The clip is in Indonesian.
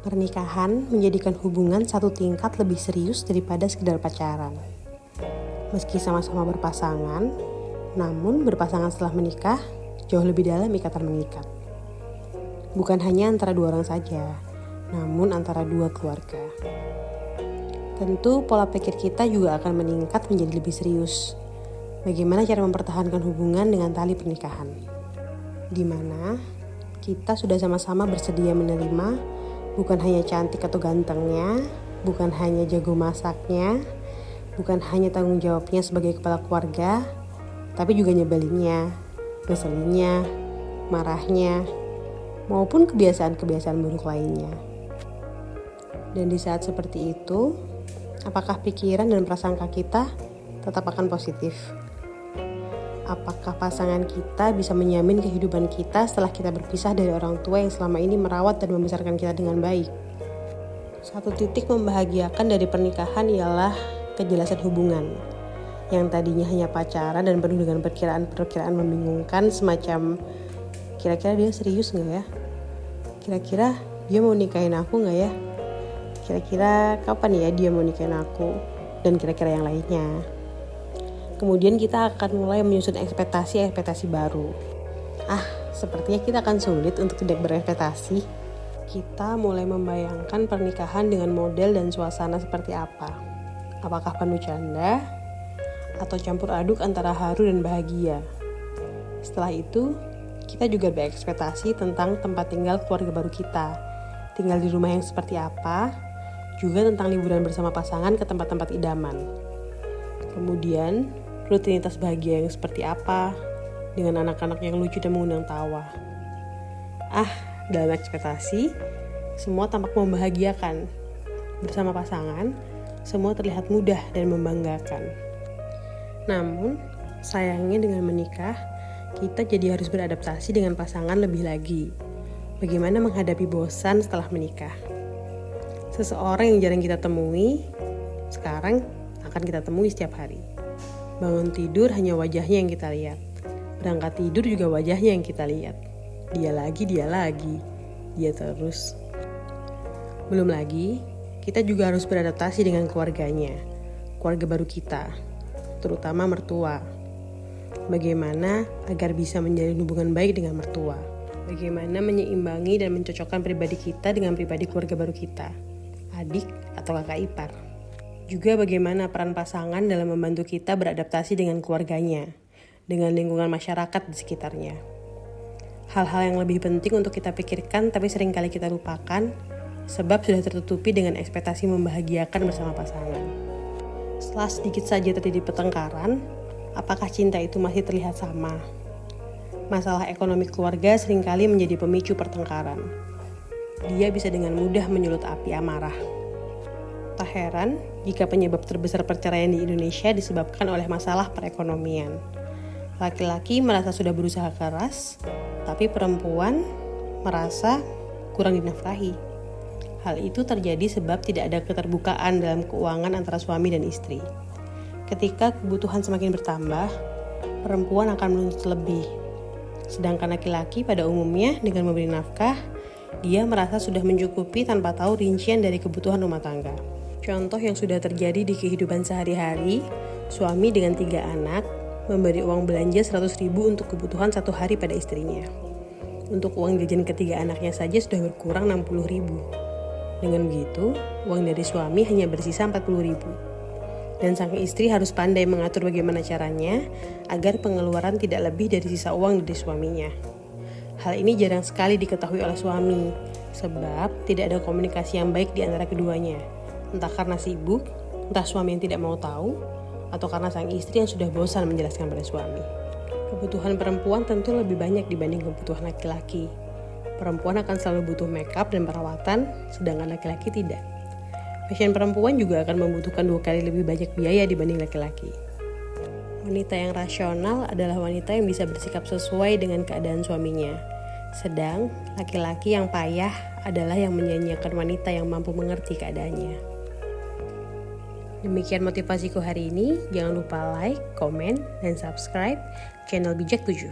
Pernikahan menjadikan hubungan satu tingkat lebih serius daripada sekedar pacaran. Meski sama-sama berpasangan, namun berpasangan setelah menikah jauh lebih dalam ikatan mengikat. Bukan hanya antara dua orang saja, namun antara dua keluarga. Tentu pola pikir kita juga akan meningkat menjadi lebih serius. Bagaimana cara mempertahankan hubungan dengan tali pernikahan? Di mana kita sudah sama-sama bersedia menerima bukan hanya cantik atau gantengnya, bukan hanya jago masaknya, bukan hanya tanggung jawabnya sebagai kepala keluarga, tapi juga nyebelinnya, ngeselinnya, marahnya, maupun kebiasaan-kebiasaan buruk lainnya. Dan di saat seperti itu, apakah pikiran dan prasangka kita tetap akan positif? Apakah pasangan kita bisa menjamin kehidupan kita setelah kita berpisah dari orang tua yang selama ini merawat dan membesarkan kita dengan baik? Satu titik membahagiakan dari pernikahan ialah kejelasan hubungan. Yang tadinya hanya pacaran dan penuh dengan perkiraan-perkiraan membingungkan, semacam kira-kira dia serius gak ya? Kira-kira dia mau nikahin aku gak ya? Kira-kira kapan ya dia mau nikahin aku? Dan kira-kira yang lainnya. Kemudian kita akan mulai menyusun ekspektasi baru. Sepertinya kita akan sulit untuk tidak berekspektasi. Kita mulai membayangkan pernikahan dengan model dan suasana seperti apa. Apakah penuh canda? Atau campur aduk antara haru dan bahagia? Setelah itu, kita juga berekspektasi tentang tempat tinggal keluarga baru kita. Tinggal di rumah yang seperti apa? Juga tentang liburan bersama pasangan ke tempat-tempat idaman. Kemudian, rutinitas bahagia yang seperti apa dengan anak-anak yang lucu dan mengundang tawa. Dalam ekspektasi, semua tampak membahagiakan. Bersama pasangan, semua terlihat mudah dan membanggakan. Namun, sayangnya dengan menikah, kita jadi harus beradaptasi dengan pasangan lebih lagi. Bagaimana menghadapi bosan setelah menikah? Seseorang yang jarang kita temui, sekarang akan kita temui setiap hari. Bangun tidur hanya wajahnya yang kita lihat. Berangkat tidur juga wajahnya yang kita lihat. Dia lagi, dia terus. Belum lagi, kita juga harus beradaptasi dengan keluarganya, keluarga baru kita, terutama mertua. Bagaimana agar bisa menjalin hubungan baik dengan mertua? Bagaimana menyeimbangi dan mencocokkan pribadi kita dengan pribadi keluarga baru kita, adik atau kakak ipar? Juga bagaimana peran pasangan dalam membantu kita beradaptasi dengan keluarganya, dengan lingkungan masyarakat di sekitarnya. Hal-hal yang lebih penting untuk kita pikirkan tapi seringkali kita lupakan, sebab sudah tertutupi dengan ekspektasi membahagiakan bersama pasangan. Setelah sedikit saja terjadi pertengkaran, apakah cinta itu masih terlihat sama? Masalah ekonomi keluarga seringkali menjadi pemicu pertengkaran. Dia bisa dengan mudah menyulut api amarah. Tak heran jika penyebab terbesar perceraian di Indonesia disebabkan oleh masalah perekonomian. Laki-laki merasa sudah berusaha keras, tapi perempuan merasa kurang dinafkahi. Hal itu terjadi sebab tidak ada keterbukaan dalam keuangan antara suami dan istri. Ketika kebutuhan semakin bertambah, perempuan akan menuntut lebih. Sedangkan laki-laki pada umumnya dengan memberi nafkah, dia merasa sudah mencukupi tanpa tahu rincian dari kebutuhan rumah tangga. Contoh yang sudah terjadi di kehidupan sehari-hari, suami dengan 3 anak memberi uang belanja 100.000 untuk kebutuhan 1 hari pada istrinya. Untuk uang jajan ketiga anaknya saja sudah berkurang 60.000. Dengan begitu, uang dari suami hanya bersisa 40.000. Dan sang istri harus pandai mengatur bagaimana caranya agar pengeluaran tidak lebih dari sisa uang dari suaminya. Hal ini jarang sekali diketahui oleh suami, sebab tidak ada komunikasi yang baik di antara keduanya. Entah karena sibuk, entah suami yang tidak mau tahu, atau karena sang istri yang sudah bosan menjelaskan pada suami. Kebutuhan perempuan tentu lebih banyak dibanding kebutuhan laki-laki. Perempuan akan selalu butuh makeup dan perawatan, sedangkan laki-laki tidak. Fashion perempuan juga akan membutuhkan 2 kali lebih banyak biaya dibanding laki-laki. Wanita yang rasional adalah wanita yang bisa bersikap sesuai dengan keadaan suaminya. Sedang laki-laki yang payah adalah yang menyanyiakan wanita yang mampu mengerti keadaannya. Demikian motivasiku hari ini. Jangan lupa like, komen, dan subscribe channel Bijak 7.